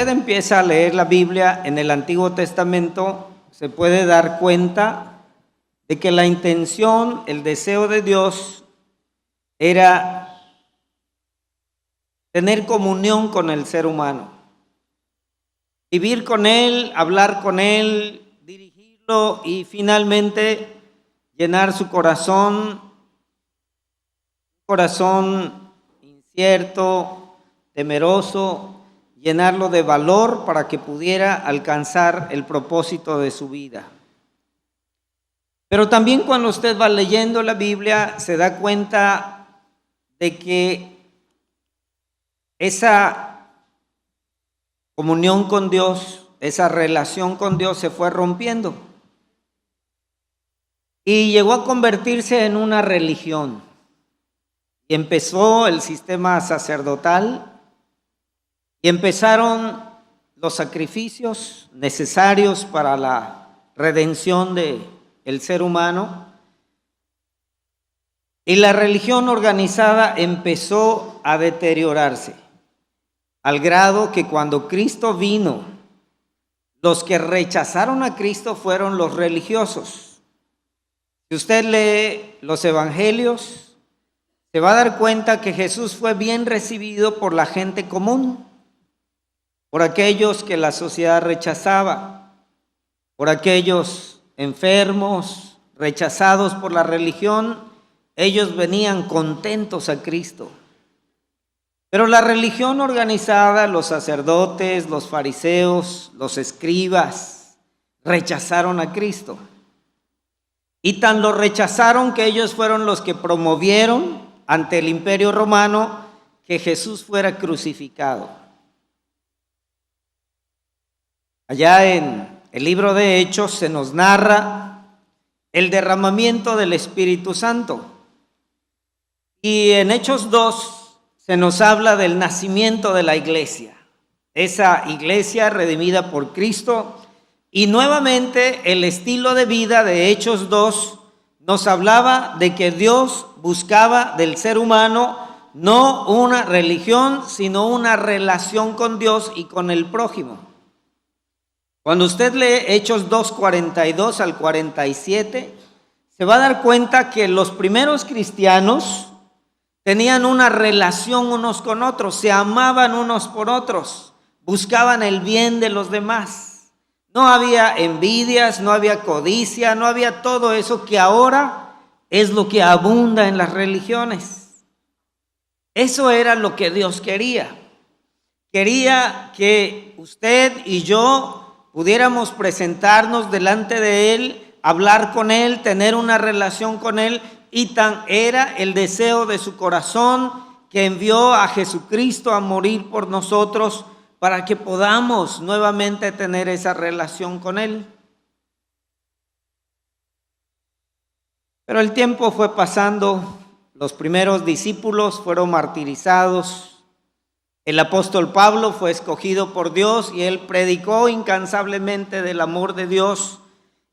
usted empieza a leer la Biblia en el Antiguo Testamento, se puede dar cuenta de que la intención, el deseo de Dios era tener comunión con el ser humano, vivir con él, hablar con él, dirigirlo y finalmente llenar su corazón incierto, temeroso, llenarlo de valor para que pudiera alcanzar el propósito de su vida. Pero también cuando usted va leyendo la Biblia se da cuenta de que esa comunión con Dios, esa relación con Dios se fue rompiendo y llegó a convertirse en una religión. Y empezó el sistema sacerdotal y empezaron los sacrificios necesarios para la redención del ser humano. Y la religión organizada empezó a deteriorarse, al grado que cuando Cristo vino, los que rechazaron a Cristo fueron los religiosos. Si usted lee los evangelios, se va a dar cuenta que Jesús fue bien recibido por la gente común, por aquellos que la sociedad rechazaba, por aquellos enfermos, rechazados por la religión. Ellos venían contentos a Cristo. Pero la religión organizada, los sacerdotes, los fariseos, los escribas, rechazaron a Cristo. Y tan lo rechazaron que ellos fueron los que promovieron ante el Imperio Romano que Jesús fuera crucificado. Allá en el libro de Hechos se nos narra el derramamiento del Espíritu Santo. Y en Hechos 2 se nos habla del nacimiento de la iglesia, esa iglesia redimida por Cristo. Y nuevamente el estilo de vida de Hechos 2 nos hablaba de que Dios buscaba del ser humano no una religión, sino una relación con Dios y con el prójimo. Cuando usted lee Hechos 2, 42 al 47, se va a dar cuenta que los primeros cristianos tenían una relación unos con otros, se amaban unos por otros, buscaban el bien de los demás. No había envidias, no había codicia, no había todo eso que ahora es lo que abunda en las religiones. Eso era lo que Dios quería. Quería que usted y yo pudiéramos presentarnos delante de Él, hablar con Él, tener una relación con Él, y tan era el deseo de su corazón que envió a Jesucristo a morir por nosotros para que podamos nuevamente tener esa relación con Él. Pero el tiempo fue pasando, los primeros discípulos fueron martirizados, el apóstol Pablo fue escogido por Dios y él predicó incansablemente del amor de Dios,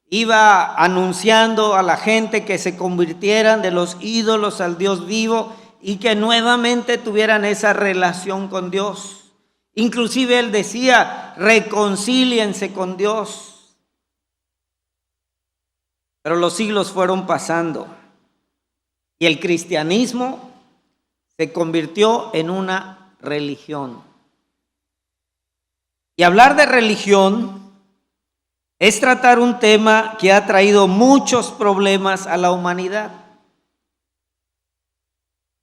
iba anunciando a la gente que se convirtieran de los ídolos al Dios vivo y que nuevamente tuvieran esa relación con Dios. Inclusive él decía, reconcíliense con Dios. Pero los siglos fueron pasando y el cristianismo se convirtió en una religión. Y hablar de religión es tratar un tema que ha traído muchos problemas a la humanidad.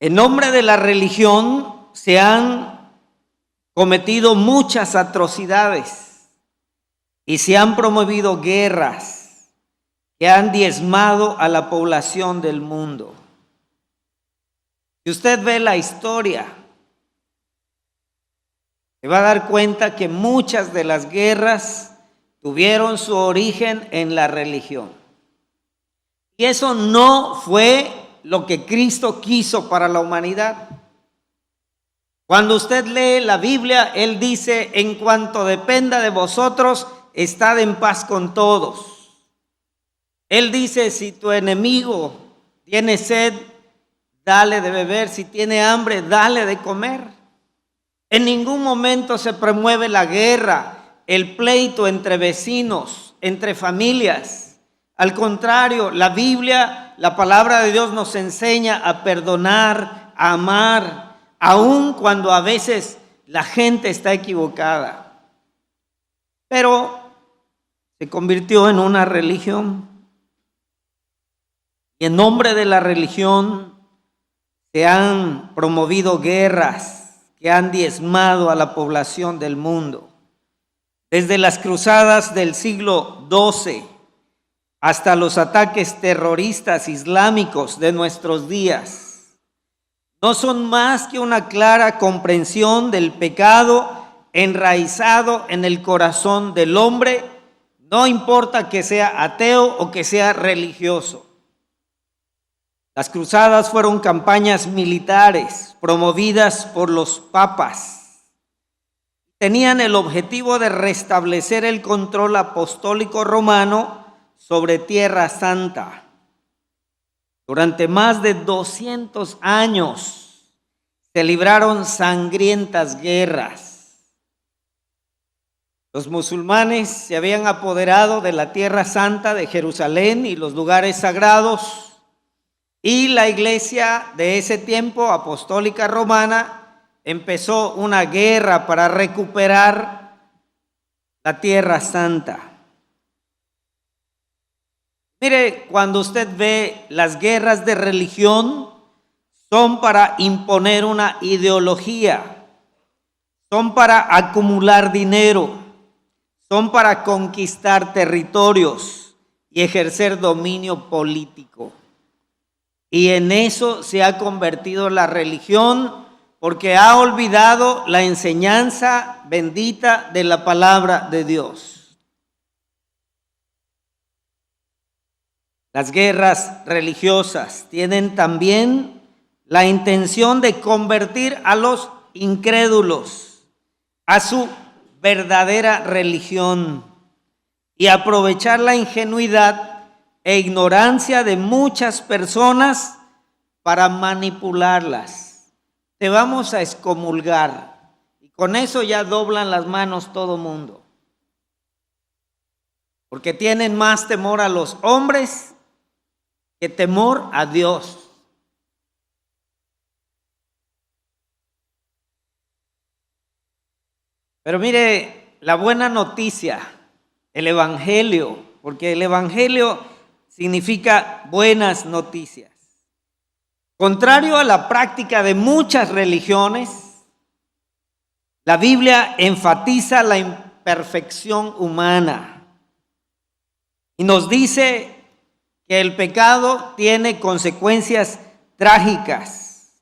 En nombre de la religión se han cometido muchas atrocidades y se han promovido guerras que han diezmado a la población del mundo. Si usted ve la historia, se va a dar cuenta que muchas de las guerras tuvieron su origen en la religión. Y eso no fue lo que Cristo quiso para la humanidad. Cuando usted lee la Biblia, Él dice, en cuanto dependa de vosotros, estad en paz con todos. Él dice, si tu enemigo tiene sed, dale de beber. Si tiene hambre, dale de comer. En ningún momento se promueve la guerra, el pleito entre vecinos, entre familias. Al contrario, la Biblia, la palabra de Dios nos enseña a perdonar, a amar, aun cuando a veces la gente está equivocada. Pero se convirtió en una religión. Y en nombre de la religión se han promovido guerras que han diezmado a la población del mundo. Desde las cruzadas del siglo XII hasta los ataques terroristas islámicos de nuestros días, no son más que una clara comprensión del pecado enraizado en el corazón del hombre, no importa que sea ateo o que sea religioso. Las cruzadas fueron campañas militares promovidas por los papas. Tenían el objetivo de restablecer el control apostólico romano sobre Tierra Santa. Durante más de 200 años se libraron sangrientas guerras. Los musulmanes se habían apoderado de la Tierra Santa, de Jerusalén y los lugares sagrados. Y la iglesia de ese tiempo, apostólica romana, empezó una guerra para recuperar la Tierra Santa. Mire, cuando usted ve las guerras de religión, son para imponer una ideología, son para acumular dinero, son para conquistar territorios y ejercer dominio político. Y en eso se ha convertido la religión, porque ha olvidado la enseñanza bendita de la palabra de Dios. Las guerras religiosas tienen también la intención de convertir a los incrédulos a su verdadera religión y aprovechar la ingenuidad e ignorancia de muchas personas para manipularlas. Te vamos a excomulgar. Y con eso ya doblan las manos todo mundo. Porque tienen más temor a los hombres que temor a Dios. Pero mire, la buena noticia, el Evangelio, porque el Evangelio significa buenas noticias. Contrario a la práctica de muchas religiones, la Biblia enfatiza la imperfección humana y nos dice que el pecado tiene consecuencias trágicas.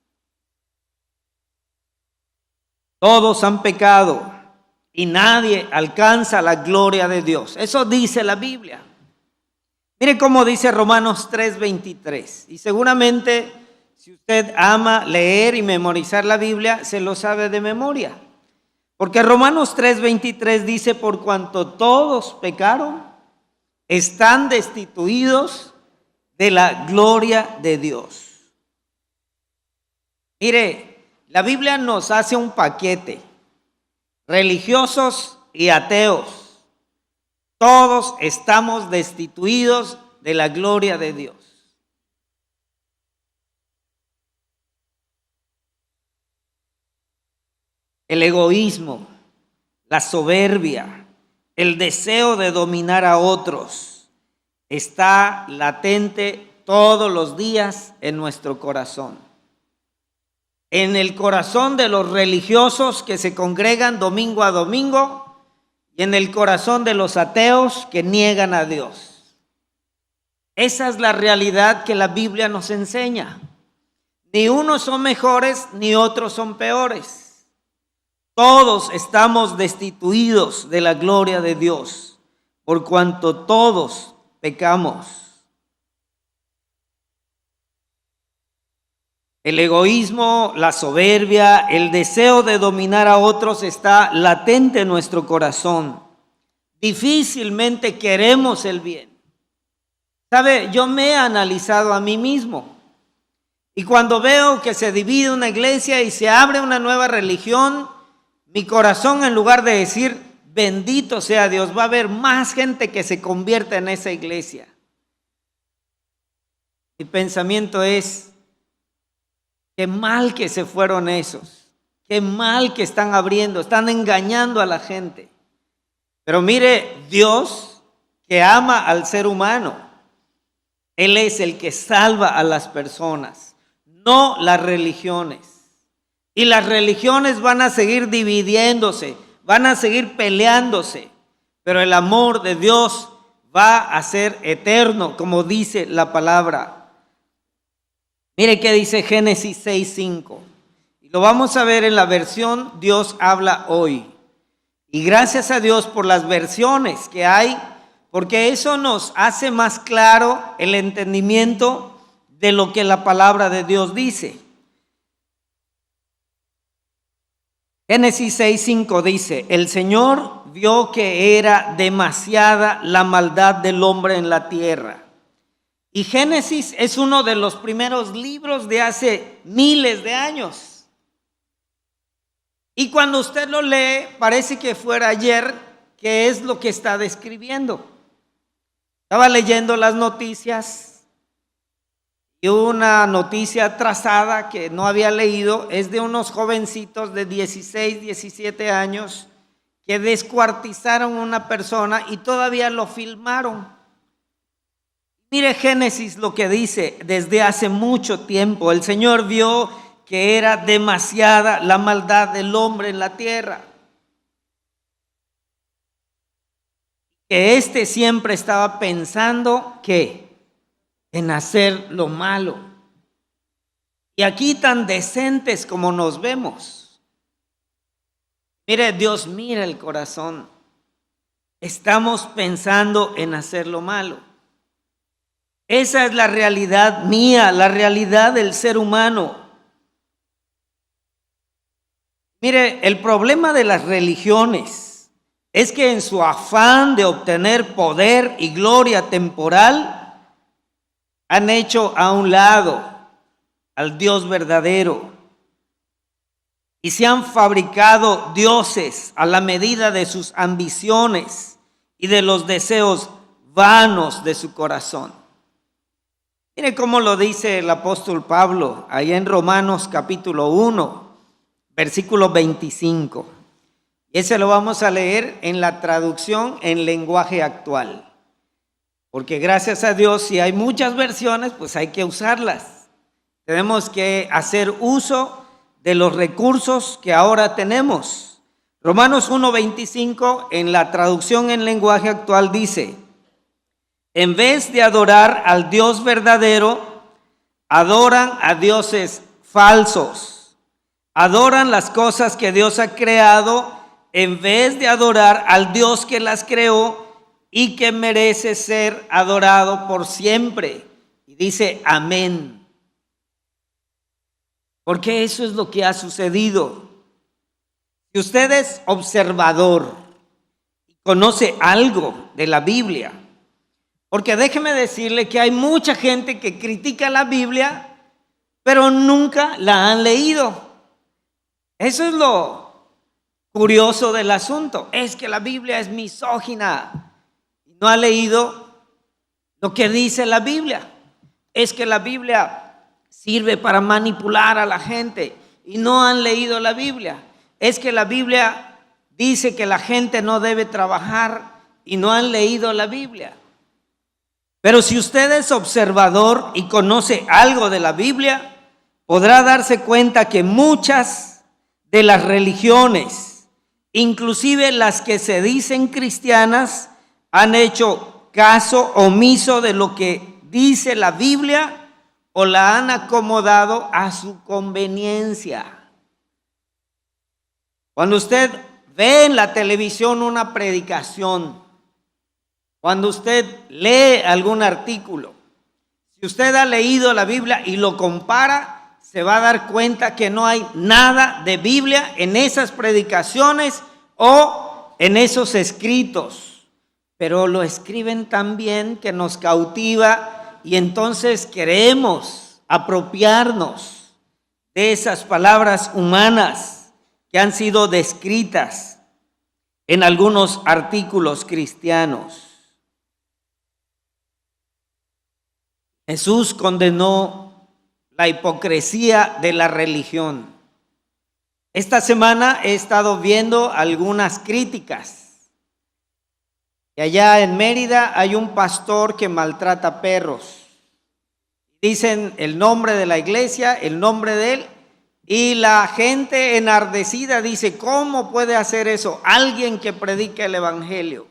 Todos han pecado y nadie alcanza la gloria de Dios. Eso dice la Biblia. Mire cómo dice Romanos 3:23. Y seguramente si usted ama leer y memorizar la Biblia, se lo sabe de memoria. Porque Romanos 3:23 dice: por cuanto todos pecaron, están destituidos de la gloria de Dios. Mire, la Biblia nos hace un paquete, religiosos y ateos. Todos estamos destituidos de la gloria de Dios. El egoísmo, la soberbia, el deseo de dominar a otros está latente todos los días en nuestro corazón. En el corazón de los religiosos que se congregan domingo a domingo y en el corazón de los ateos que niegan a Dios. Esa es la realidad que la Biblia nos enseña. Ni unos son mejores ni otros son peores. Todos estamos destituidos de la gloria de Dios, por cuanto todos pecamos. El egoísmo, la soberbia, el deseo de dominar a otros está latente en nuestro corazón. Difícilmente queremos el bien. ¿Sabe? Yo me he analizado a mí mismo. Y cuando veo que se divide una iglesia y se abre una nueva religión, Mi corazón, en lugar de decir bendito sea Dios, va a haber más gente que se convierta en esa iglesia. Mi pensamiento es, qué mal que se fueron esos, qué mal que están abriendo, están engañando a la gente. Pero mire, Dios que ama al ser humano, Él es el que salva a las personas, no las religiones. Y las religiones van a seguir dividiéndose, van a seguir peleándose, pero el amor de Dios va a ser eterno, como dice la palabra. Mire qué dice Génesis 6:5. Y lo vamos a ver en la versión Dios habla hoy. Y gracias a Dios por las versiones que hay, porque eso nos hace más claro el entendimiento de lo que la palabra de Dios dice. Génesis 6:5 dice, el Señor vio que era demasiada la maldad del hombre en la tierra. Y Génesis es uno de los primeros libros de hace miles de años. Y cuando usted lo lee, parece que fuera ayer, que es lo que está describiendo. Estaba leyendo las noticias y una noticia trazada que no había leído es de unos jovencitos de 16, 17 años que descuartizaron a una persona y todavía lo filmaron. Mire Génesis lo que dice: desde hace mucho tiempo el Señor vio que era demasiada la maldad del hombre en la tierra, que éste siempre estaba pensando que en hacer lo malo. Y aquí tan decentes como nos vemos. Mire, Dios mira el corazón. Estamos pensando en hacer lo malo. Esa es la realidad mía, la realidad del ser humano. Mire, el problema de las religiones es que en su afán de obtener poder y gloria temporal, han hecho a un lado al Dios verdadero y se han fabricado dioses a la medida de sus ambiciones y de los deseos vanos de su corazón. Mire cómo lo dice el apóstol Pablo allá en Romanos capítulo 1, versículo 25. Y ese lo vamos a leer en la traducción en lenguaje actual. Porque gracias a Dios, si hay muchas versiones, pues hay que usarlas. Tenemos que hacer uso de los recursos que ahora tenemos. Romanos 1:25 en la traducción en lenguaje actual dice: en vez de adorar al Dios verdadero, adoran a dioses falsos. Adoran las cosas que Dios ha creado en vez de adorar al Dios que las creó y que merece ser adorado por siempre. Y dice amén. Porque eso es lo que ha sucedido. Si usted es observador y conoce algo de la Biblia, porque déjeme decirle que hay mucha gente que critica la Biblia, pero nunca la han leído. Eso es lo curioso del asunto. Es que la Biblia es misógina. No ha leído lo que dice la Biblia. Es que la Biblia sirve para manipular a la gente y no han leído la Biblia. Es que la Biblia dice que la gente no debe trabajar y no han leído la Biblia. Pero si usted es observador y conoce algo de la Biblia, podrá darse cuenta que muchas de las religiones, inclusive las que se dicen cristianas, han hecho caso omiso de lo que dice la Biblia o la han acomodado a su conveniencia. Cuando usted ve en la televisión una predicación, cuando usted lee algún artículo, si usted ha leído la Biblia y lo compara, se va a dar cuenta que no hay nada de Biblia en esas predicaciones o en esos escritos. Pero lo escriben tan bien que nos cautiva y entonces queremos apropiarnos de esas palabras humanas que han sido descritas en algunos artículos cristianos. Jesús condenó la hipocresía de la religión. Esta semana he estado viendo algunas críticas. Y allá en Mérida hay un pastor que maltrata perros. Dicen el nombre de la iglesia, el nombre de él, y la gente enardecida dice, ¿cómo puede hacer eso alguien que predica el evangelio?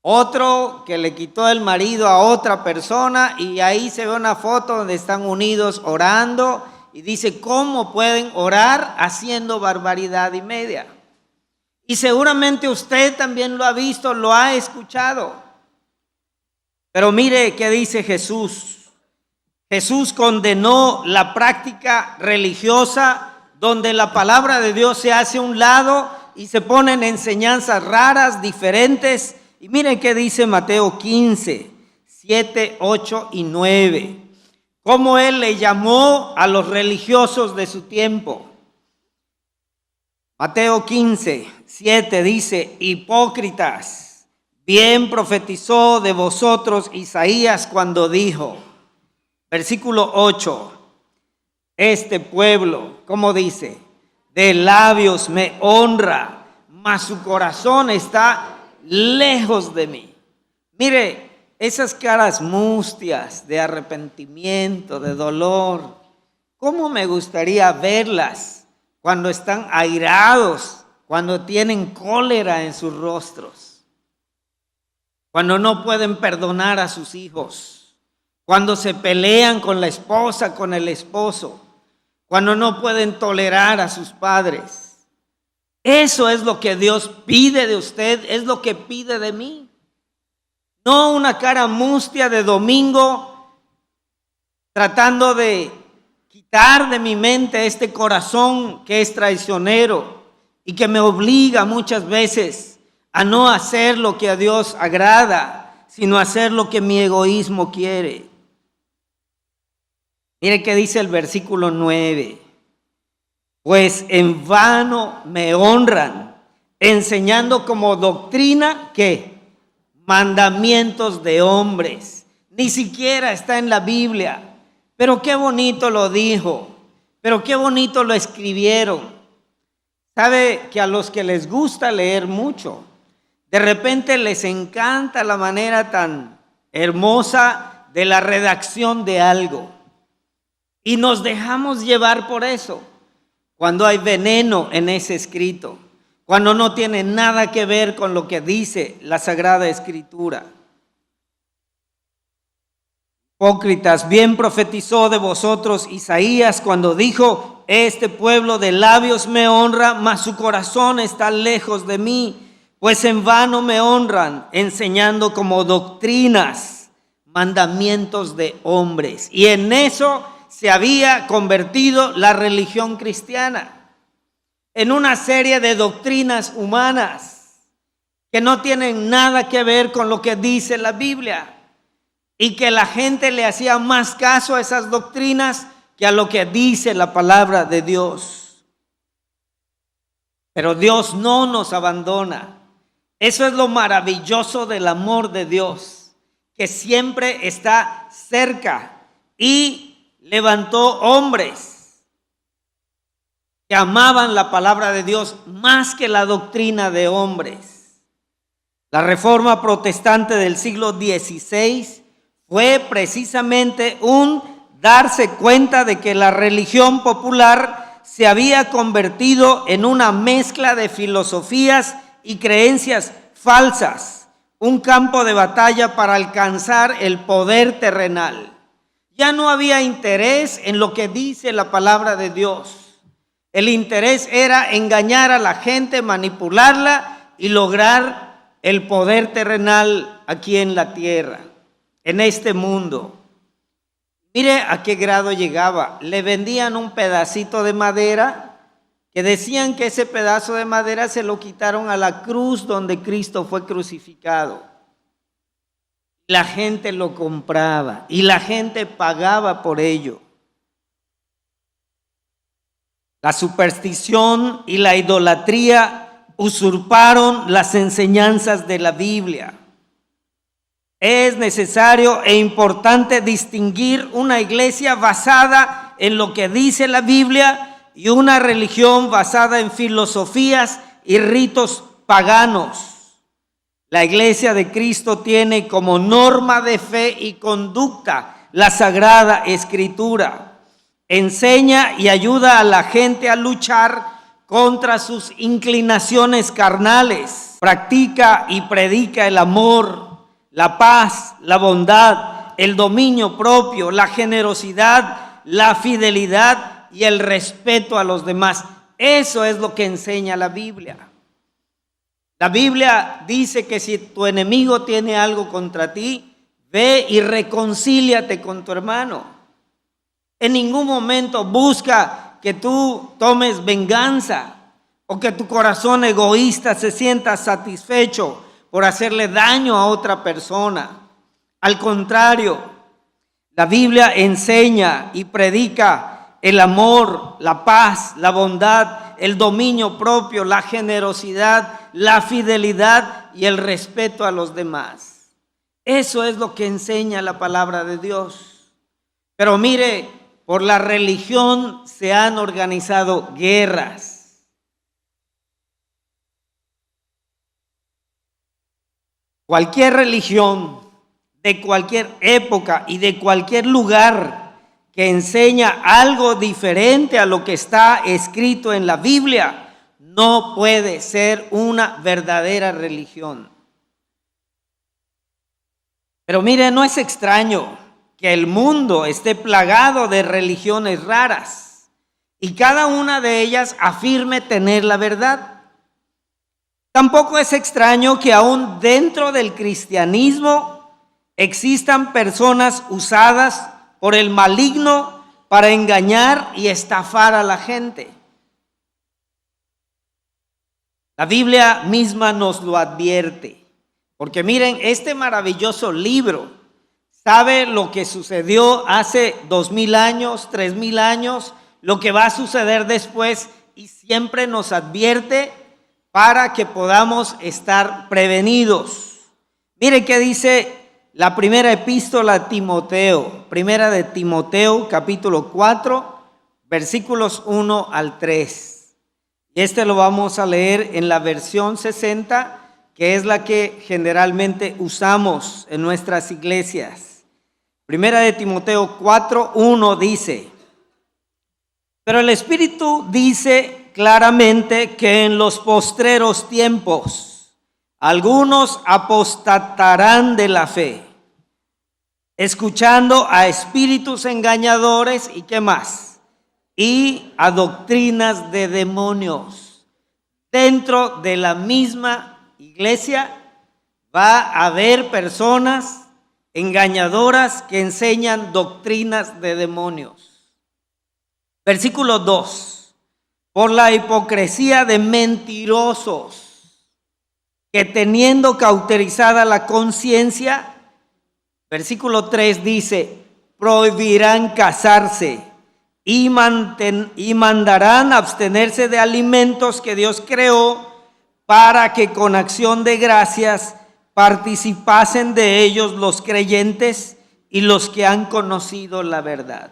Otro que le quitó el marido a otra persona y ahí se ve una foto donde están unidos orando y dice, ¿cómo pueden orar haciendo barbaridad y media? Y seguramente usted también lo ha visto, lo ha escuchado. Pero mire qué dice Jesús. Jesús condenó la práctica religiosa donde la palabra de Dios se hace a un lado y se ponen enseñanzas raras, diferentes. Y miren qué dice Mateo 15, 7, 8 y 9. Cómo él le llamó a los religiosos de su tiempo. Mateo 15, 7 dice, hipócritas, bien profetizó de vosotros Isaías cuando dijo, versículo 8, este pueblo, ¿cómo dice? De labios me honra, mas su corazón está lejos de mí. Mire, esas caras mustias de arrepentimiento, de dolor, ¿cómo me gustaría verlas cuando están airados, cuando tienen cólera en sus rostros, cuando no pueden perdonar a sus hijos, cuando se pelean con la esposa, con el esposo, cuando no pueden tolerar a sus padres? Eso es lo que Dios pide de usted, es lo que pide de mí. No una cara mustia de domingo tratando de quitar de mi mente este corazón que es traicionero y que me obliga muchas veces a no hacer lo que a Dios agrada, sino hacer lo que mi egoísmo quiere. Mire qué dice el versículo 9. Pues en vano me honran, enseñando como doctrina, ¿qué? Mandamientos de hombres. Ni siquiera está en la Biblia. Pero qué bonito lo dijo, pero qué bonito lo escribieron. Sabe que a los que les gusta leer mucho, de repente les encanta la manera tan hermosa de la redacción de algo. Y nos dejamos llevar por eso. Cuando hay veneno en ese escrito, cuando no tiene nada que ver con lo que dice la Sagrada Escritura. Hipócritas, bien profetizó de vosotros Isaías cuando dijo, este pueblo de labios me honra, mas su corazón está lejos de mí, pues en vano me honran, enseñando como doctrinas, mandamientos de hombres. Y en eso se había convertido la religión cristiana, en una serie de doctrinas humanas que no tienen nada que ver con lo que dice la Biblia y que la gente le hacía más caso a esas doctrinas que a lo que dice la palabra de Dios. Pero Dios no nos abandona. Eso es lo maravilloso del amor de Dios, que siempre está cerca y levantó hombres que amaban la palabra de Dios más que la doctrina de hombres. La reforma protestante del siglo XVI fue precisamente un darse cuenta de que la religión popular se había convertido en una mezcla de filosofías y creencias falsas, un campo de batalla para alcanzar el poder terrenal. Ya no había interés en lo que dice la palabra de Dios. El interés era engañar a la gente, manipularla y lograr el poder terrenal aquí en la tierra, en este mundo. Mire a qué grado llegaba. Le vendían un pedacito de madera que decían que ese pedazo de madera se lo quitaron a la cruz donde Cristo fue crucificado. La gente lo compraba y la gente pagaba por ello. La superstición y la idolatría usurparon las enseñanzas de la Biblia. Es necesario e importante distinguir una iglesia basada en lo que dice la Biblia y una religión basada en filosofías y ritos paganos. La iglesia de Cristo tiene como norma de fe y conducta la Sagrada Escritura. Enseña y ayuda a la gente a luchar contra sus inclinaciones carnales. Practica y predica el amor, la paz, la bondad, el dominio propio, la generosidad, la fidelidad y el respeto a los demás. Eso es lo que enseña la Biblia. La Biblia dice que si tu enemigo tiene algo contra ti, ve y reconcíliate con tu hermano. En ningún momento busca que tú tomes venganza o que tu corazón egoísta se sienta satisfecho por hacerle daño a otra persona. Al contrario, la Biblia enseña y predica el amor, la paz, la bondad, el dominio propio, la generosidad, la fidelidad y el respeto a los demás. Eso es lo que enseña la palabra de Dios. Pero mire, por la religión se han organizado guerras. Cualquier religión de cualquier época y de cualquier lugar que enseña algo diferente a lo que está escrito en la Biblia no puede ser una verdadera religión. Pero mire, no es extraño que el mundo esté plagado de religiones raras y cada una de ellas afirme tener la verdad. Tampoco es extraño que aún dentro del cristianismo existan personas usadas por el maligno para engañar y estafar a la gente. La Biblia misma nos lo advierte, porque miren, este maravilloso libro sabe lo que sucedió hace 2000 años, 3000 años, lo que va a suceder después y siempre nos advierte para que podamos estar prevenidos. Mire qué dice la primera epístola a Timoteo, primera de Timoteo, capítulo 4, versículos 1 al 3. Y este lo vamos a leer en la versión 60, que es la que generalmente usamos en nuestras iglesias. Primera de Timoteo 4, 1 dice: pero el Espíritu dice claramente que en los postreros tiempos algunos apostatarán de la fe, escuchando a espíritus engañadores y ¿qué más? Y a doctrinas de demonios. Dentro de la misma iglesia va a haber personas engañadoras que enseñan doctrinas de demonios. Versículo 2. Por la hipocresía de mentirosos, que teniendo cauterizada la conciencia, versículo 3 dice, prohibirán casarse y mandarán abstenerse de alimentos que Dios creó para que con acción de gracias participasen de ellos los creyentes y los que han conocido la verdad.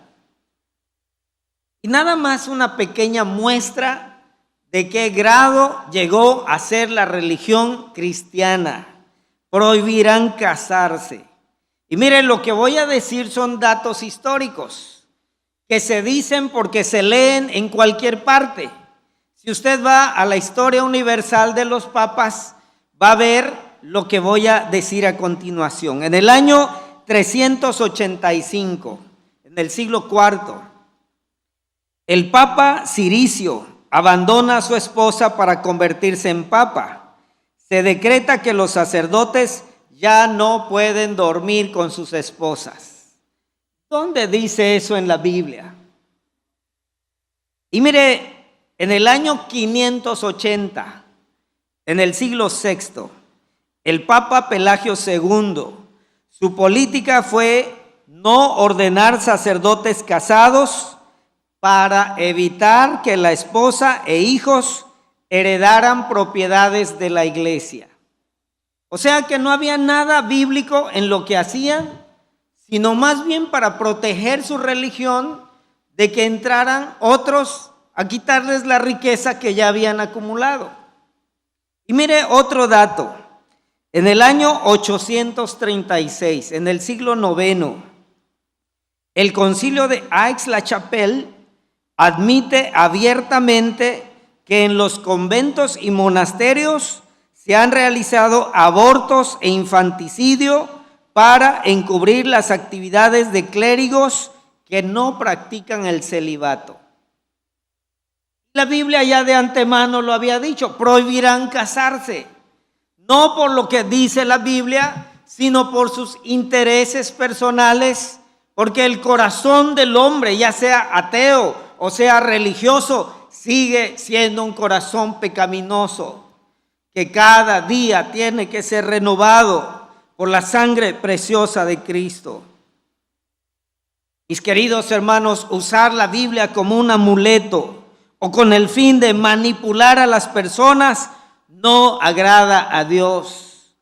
Y nada más una pequeña muestra de qué grado llegó a ser la religión cristiana. Prohibirán casarse. Y miren, lo que voy a decir son datos históricos que se dicen porque se leen en cualquier parte. Si usted va a la historia universal de los papas, va a ver lo que voy a decir a continuación. En el año 385, en el siglo IV, el Papa Ciricio abandona a su esposa para convertirse en papa. Se decreta que los sacerdotes ya no pueden dormir con sus esposas. ¿Dónde dice eso en la Biblia? Y mire, en el año 580, en el siglo VI, el Papa Pelagio II, su política fue no ordenar sacerdotes casados para evitar que la esposa e hijos heredaran propiedades de la iglesia. O sea que no había nada bíblico en lo que hacían, sino más bien para proteger su religión de que entraran otros a quitarles la riqueza que ya habían acumulado. Y mire otro dato. En el año 836, en el siglo IX, el concilio de Aix-la-Chapelle admite abiertamente que en los conventos y monasterios se han realizado abortos e infanticidio para encubrir las actividades de clérigos que no practican el celibato. La Biblia ya de antemano lo había dicho, prohibirán casarse, no por lo que dice la Biblia, sino por sus intereses personales, porque el corazón del hombre, ya sea ateo o sea religioso, sigue siendo un corazón pecaminoso, que cada día tiene que ser renovado por la sangre preciosa de Cristo. Mis queridos hermanos, usar la Biblia como un amuleto o con el fin de manipular a las personas no agrada a Dios.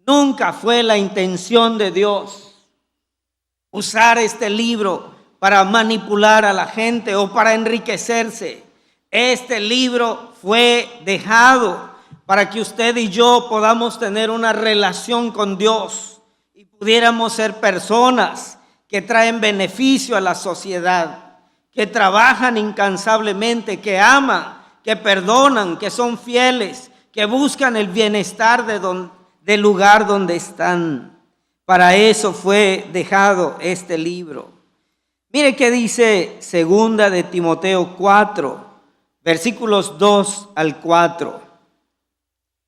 Nunca fue la intención de Dios usar este libro para manipular a la gente o para enriquecerse. Este libro fue dejado para que usted y yo podamos tener una relación con Dios y pudiéramos ser personas que traen beneficio a la sociedad, que trabajan incansablemente, que aman, que perdonan, que son fieles, que buscan el bienestar del lugar donde están. Para eso fue dejado este libro. Mire qué dice 2 de Timoteo 4, versículos 2 al 4.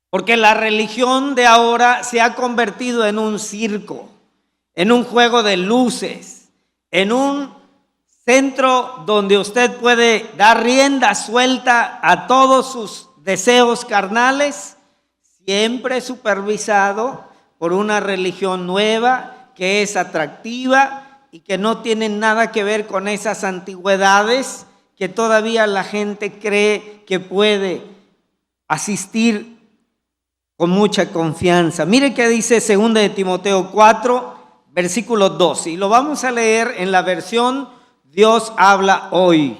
Porque la religión de ahora se ha convertido en un circo, en un juego de luces, en un centro donde usted puede dar rienda suelta a todos sus deseos carnales, siempre supervisado por una religión nueva que es atractiva y que no tiene nada que ver con esas antigüedades que todavía la gente cree que puede asistir con mucha confianza. Mire qué dice 2 de Timoteo 4, versículo 12, y lo vamos a leer en la versión Dios habla hoy,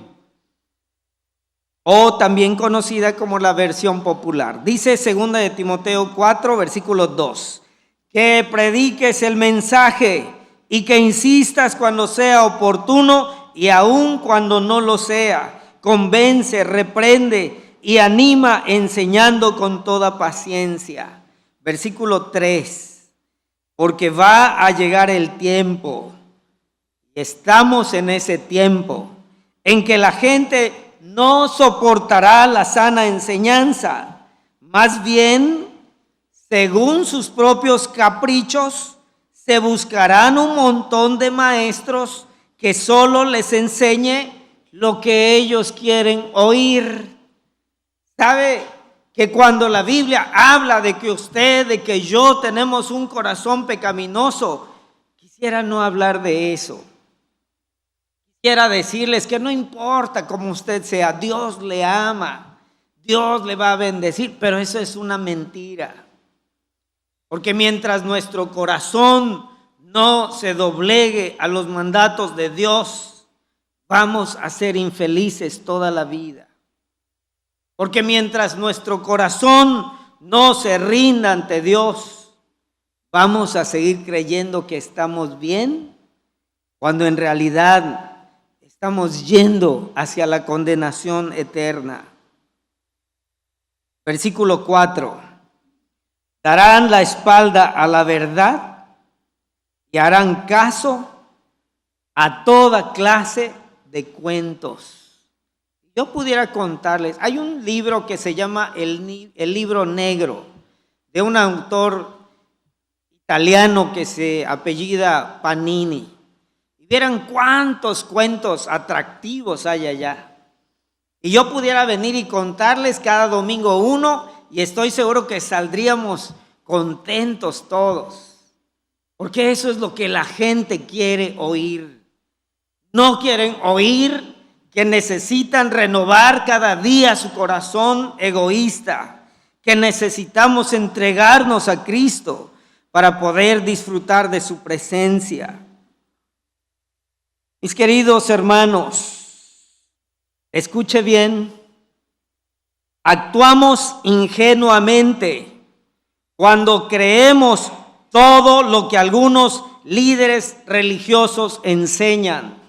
o también conocida como la versión popular. Dice 2 de Timoteo 4, versículo 2, que prediques el mensaje y que insistas cuando sea oportuno y aun cuando no lo sea. Convence, reprende y anima enseñando con toda paciencia. Versículo 3, porque va a llegar el tiempo, y estamos en ese tiempo, en que la gente no soportará la sana enseñanza, más bien, según sus propios caprichos, se buscarán un montón de maestros que solo les enseñe lo que ellos quieren oír. ¿Sabe que cuando la Biblia habla de que usted, de que yo tenemos un corazón pecaminoso, quisiera no hablar de eso? Quisiera decirles que no importa cómo usted sea, Dios le ama, Dios le va a bendecir, pero eso es una mentira. Porque mientras nuestro corazón no se doblegue a los mandatos de Dios, vamos a ser infelices toda la vida. Porque mientras nuestro corazón no se rinda ante Dios, vamos a seguir creyendo que estamos bien, cuando en realidad estamos yendo hacia la condenación eterna. Versículo 4. Darán la espalda a la verdad y harán caso a toda clase de cuentos. Yo pudiera contarles, hay un libro que se llama El Libro Negro, de un autor italiano que se apellida Panini. Y vieran cuántos cuentos atractivos hay allá. Y yo pudiera venir y contarles cada domingo uno, y estoy seguro que saldríamos contentos todos. Porque eso es lo que la gente quiere oír. No quieren oír que necesitan renovar cada día su corazón egoísta, que necesitamos entregarnos a Cristo para poder disfrutar de su presencia. Mis queridos hermanos, escuche bien, actuamos ingenuamente cuando creemos todo lo que algunos líderes religiosos enseñan.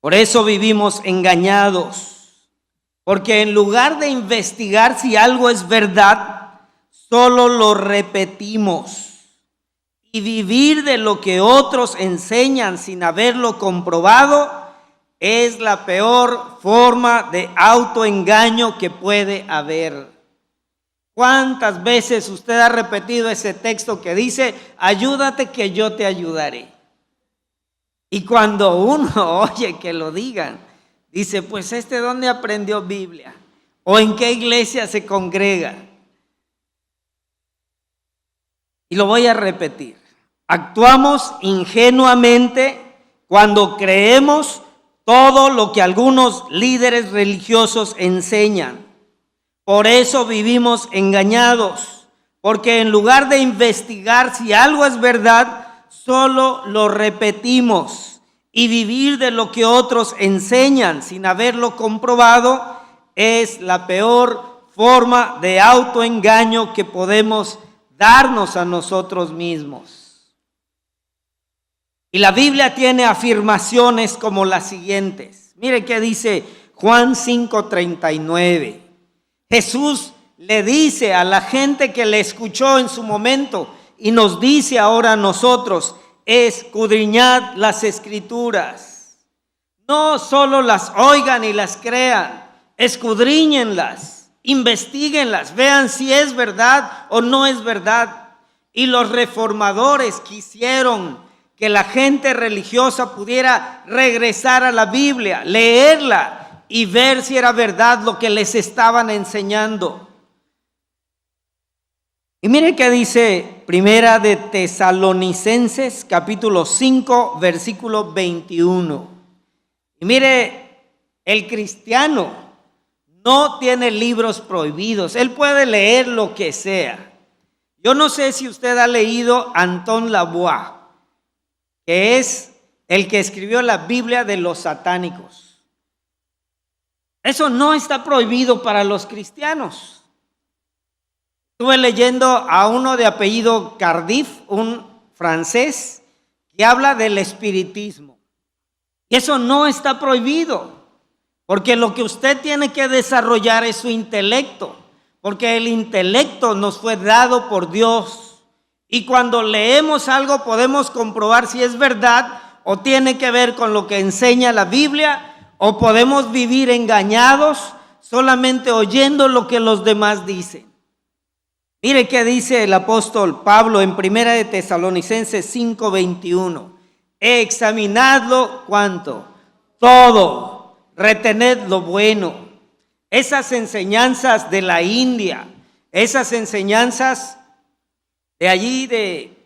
Por eso vivimos engañados, porque en lugar de investigar si algo es verdad, solo lo repetimos. Y vivir de lo que otros enseñan sin haberlo comprobado es la peor forma de autoengaño que puede haber. ¿Cuántas veces usted ha repetido ese texto que dice, ayúdate que yo te ayudaré? Y cuando uno oye que lo digan, dice, pues ¿dónde aprendió Biblia? ¿O en qué iglesia se congrega? Y lo voy a repetir. Actuamos ingenuamente cuando creemos todo lo que algunos líderes religiosos enseñan. Por eso vivimos engañados, porque en lugar de investigar si algo es verdad, solo lo repetimos. Y vivir de lo que otros enseñan sin haberlo comprobado es la peor forma de autoengaño que podemos darnos a nosotros mismos. Y la Biblia tiene afirmaciones como las siguientes. Mire qué dice Juan 5:39. Jesús le dice a la gente que le escuchó en su momento y nos dice ahora a nosotros, escudriñad las Escrituras. No solo las oigan y las crean, escudriñenlas, investíguenlas, vean si es verdad o no es verdad. Y los reformadores quisieron que la gente religiosa pudiera regresar a la Biblia, leerla y ver si era verdad lo que les estaban enseñando. Y mire qué dice Primera de Tesalonicenses, capítulo 5, versículo 21. Y mire, el cristiano no tiene libros prohibidos, él puede leer lo que sea. Yo no sé si usted ha leído Anton LaVoix, que es el que escribió la Biblia de los satánicos. Eso no está prohibido para los cristianos. Estuve leyendo a uno de apellido Cardiff, un francés, que habla del espiritismo. Y eso no está prohibido, porque lo que usted tiene que desarrollar es su intelecto, porque el intelecto nos fue dado por Dios. Y cuando leemos algo podemos comprobar si es verdad o tiene que ver con lo que enseña la Biblia, o podemos vivir engañados solamente oyendo lo que los demás dicen. Mire qué dice el apóstol Pablo en Primera de Tesalonicenses 5:21. Examinadlo, ¿cuánto? Todo, retened lo bueno. Esas enseñanzas de la India, esas enseñanzas de allí de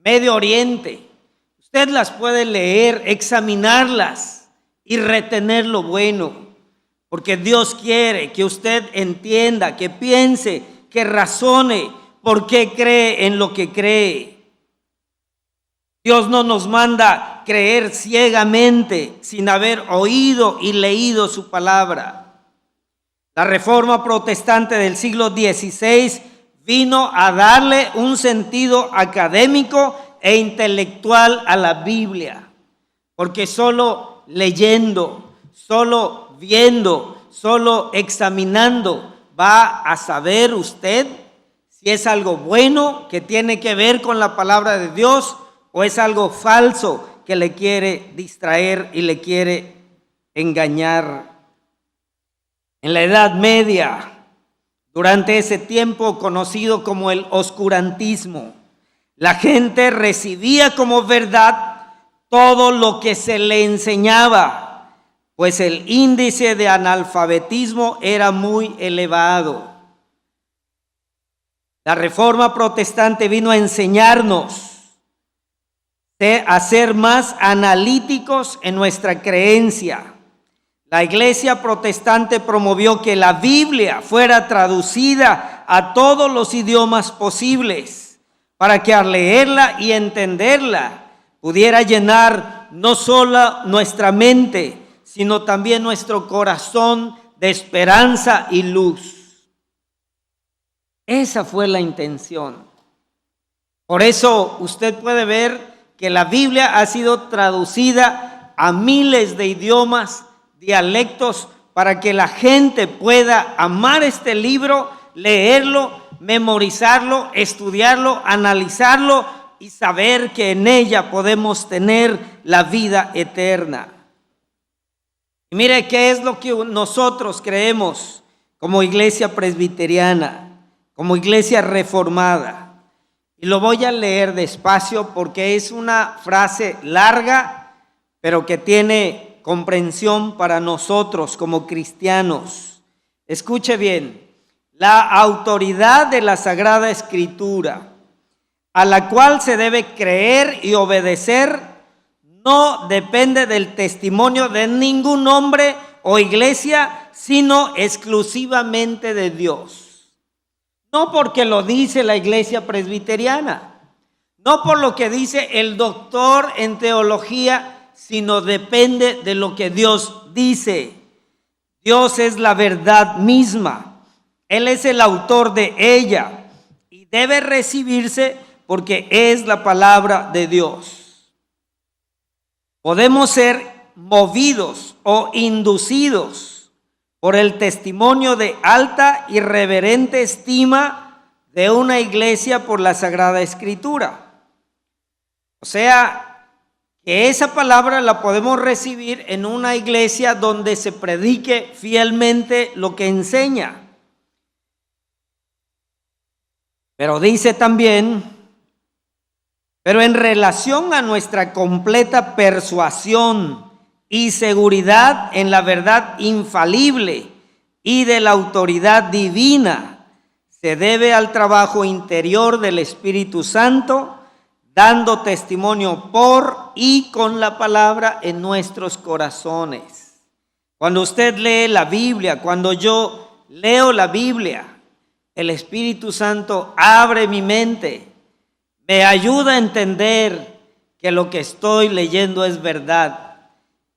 Medio Oriente, usted las puede leer, examinarlas y retener lo bueno, porque Dios quiere que usted entienda, que piense, que razone por qué cree en lo que cree. Dios no nos manda creer ciegamente sin haber oído y leído su palabra. La Reforma Protestante del siglo XVI vino a darle un sentido académico e intelectual a la Biblia, porque solo leyendo, solo viendo, solo examinando va a saber usted si es algo bueno que tiene que ver con la palabra de Dios o es algo falso que le quiere distraer y le quiere engañar. En la Edad Media, durante ese tiempo conocido como el oscurantismo, la gente recibía como verdad todo lo que se le enseñaba, pues el índice de analfabetismo era muy elevado. La Reforma Protestante vino a enseñarnos, a ser más analíticos en nuestra creencia. La Iglesia protestante promovió que la Biblia fuera traducida a todos los idiomas posibles, para que al leerla y entenderla pudiera llenar no solo nuestra mente, sino también nuestro corazón de esperanza y luz. Esa fue la intención. Por eso usted puede ver que la Biblia ha sido traducida a miles de idiomas, dialectos, para que la gente pueda amar este libro, leerlo, memorizarlo, estudiarlo, analizarlo y saber que en ella podemos tener la vida eterna. Y mire qué es lo que nosotros creemos como iglesia presbiteriana, como iglesia reformada. Y lo voy a leer despacio porque es una frase larga, pero que tiene comprensión para nosotros como cristianos. Escuche bien: la autoridad de la Sagrada Escritura, a la cual se debe creer y obedecer, no depende del testimonio de ningún hombre o iglesia, sino exclusivamente de Dios. No porque lo dice la iglesia presbiteriana, no por lo que dice el doctor en teología, sino depende de lo que Dios dice. Dios es la verdad misma. Él es el autor de ella y debe recibirse porque es la palabra de Dios. Podemos ser movidos o inducidos por el testimonio de alta y reverente estima de una iglesia por la Sagrada Escritura. O sea, que esa palabra la podemos recibir en una iglesia donde se predique fielmente lo que enseña. Pero dice también: pero en relación a nuestra completa persuasión y seguridad en la verdad infalible y de la autoridad divina, se debe al trabajo interior del Espíritu Santo, dando testimonio por y con la palabra en nuestros corazones. Cuando usted lee la Biblia, cuando yo leo la Biblia, el Espíritu Santo abre mi mente, me ayuda a entender que lo que estoy leyendo es verdad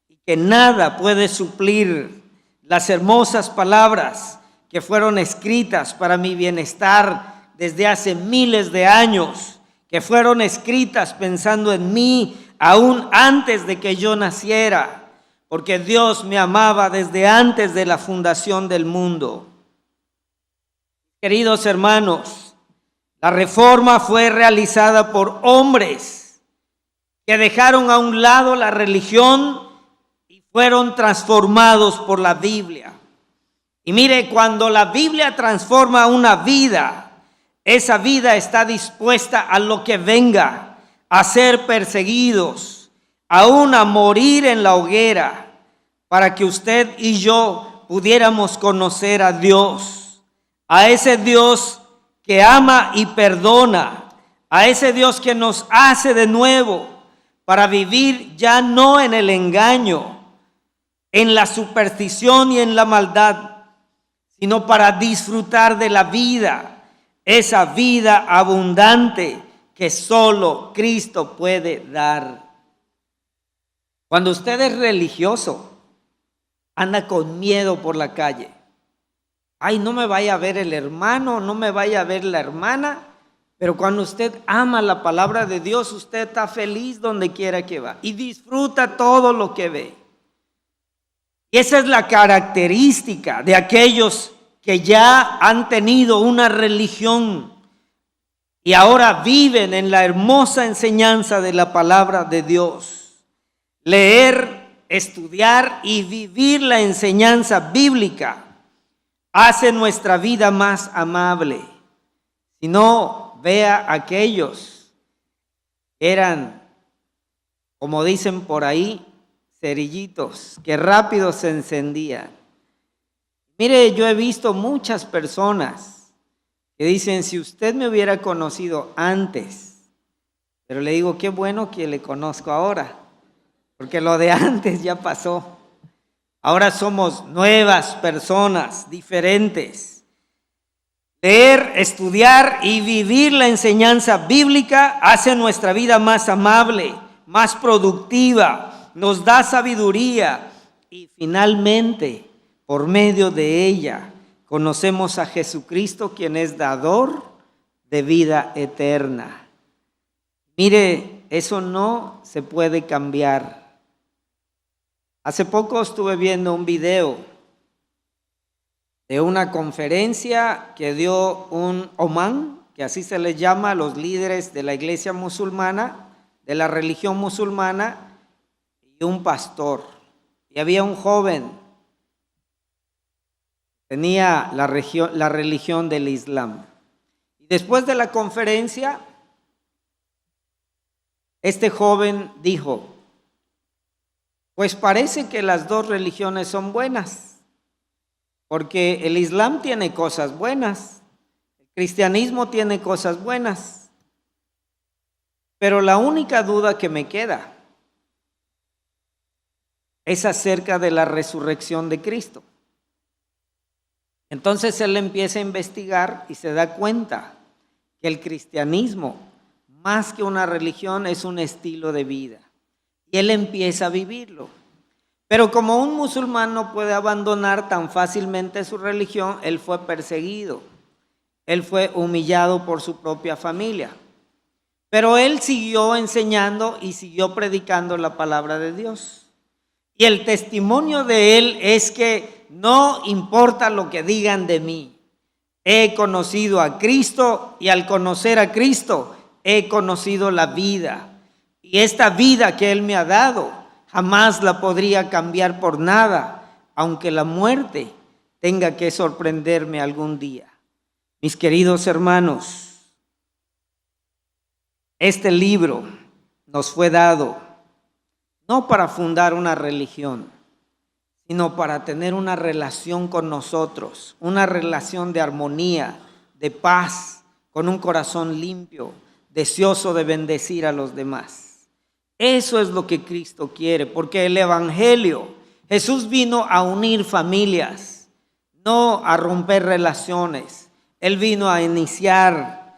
y que nada puede suplir las hermosas palabras que fueron escritas para mi bienestar desde hace miles de años, que fueron escritas pensando en mí aún antes de que yo naciera, porque Dios me amaba desde antes de la fundación del mundo. Queridos hermanos, la reforma fue realizada por hombres que dejaron a un lado la religión y fueron transformados por la Biblia. Y mire, cuando la Biblia transforma una vida, esa vida está dispuesta a lo que venga, a ser perseguidos, aún a morir en la hoguera, para que usted y yo pudiéramos conocer a Dios, a ese Dios que ama y perdona, a ese Dios que nos hace de nuevo para vivir ya no en el engaño, en la superstición y en la maldad, sino para disfrutar de la vida, esa vida abundante que solo Cristo puede dar. Cuando usted es religioso, anda con miedo por la calle. Ay, no me vaya a ver el hermano, no me vaya a ver la hermana. Pero cuando usted ama la palabra de Dios, usted está feliz donde quiera que va y disfruta todo lo que ve. Y esa es la característica de aquellos que ya han tenido una religión y ahora viven en la hermosa enseñanza de la palabra de Dios. Leer, estudiar y vivir la enseñanza bíblica hace nuestra vida más amable. Si no, vea aquellos que eran, como dicen por ahí, cerillitos, que rápido se encendían. Mire, yo he visto muchas personas que dicen: si usted me hubiera conocido antes Pero le digo, qué bueno que le conozco ahora, porque lo de antes ya pasó. Ahora somos nuevas personas, diferentes. Leer, estudiar y vivir la enseñanza bíblica hace nuestra vida más amable, más productiva, nos da sabiduría y finalmente, por medio de ella, conocemos a Jesucristo, quien es dador de vida eterna. Mire, eso no se puede cambiar. Hace poco estuve viendo un video de una conferencia que dio un imán, que así se les llama a los líderes de la iglesia musulmana, de la religión musulmana, y un pastor. Y había un joven, tenía la religión del Islam. Y después de la conferencia, este joven dijo, pues parece que las dos religiones son buenas, porque el Islam tiene cosas buenas, el cristianismo tiene cosas buenas, pero la única duda que me queda es acerca de la resurrección de Cristo. Entonces él empieza a investigar y se da cuenta que el cristianismo, más que una religión, es un estilo de vida. Y él empieza a vivirlo. Pero como un musulmán no puede abandonar tan fácilmente su religión, él fue perseguido. Él fue humillado por su propia familia. Pero él siguió enseñando y siguió predicando la palabra de Dios. Y el testimonio de él es que no importa lo que digan de mí. He conocido a Cristo y al conocer a Cristo he conocido la vida. Y esta vida que Él me ha dado jamás la podría cambiar por nada, aunque la muerte tenga que sorprenderme algún día. Mis queridos hermanos, este libro nos fue dado no para fundar una religión, sino para tener una relación con nosotros, una relación de armonía, de paz, con un corazón limpio, deseoso de bendecir a los demás. Eso es lo que Cristo quiere, porque el Evangelio, Jesús vino a unir familias, no a romper relaciones. Él vino a iniciar,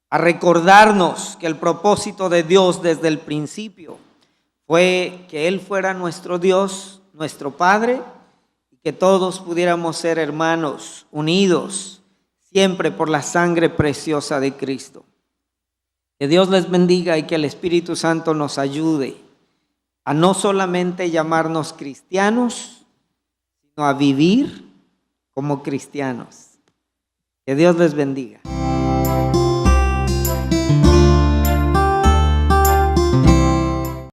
a recordarnos que el propósito de Dios desde el principio fue que Él fuera nuestro Dios, nuestro Padre, y que todos pudiéramos ser hermanos, unidos, siempre por la sangre preciosa de Cristo. Que Dios les bendiga y que el Espíritu Santo nos ayude a no solamente llamarnos cristianos, sino a vivir como cristianos. Que Dios les bendiga.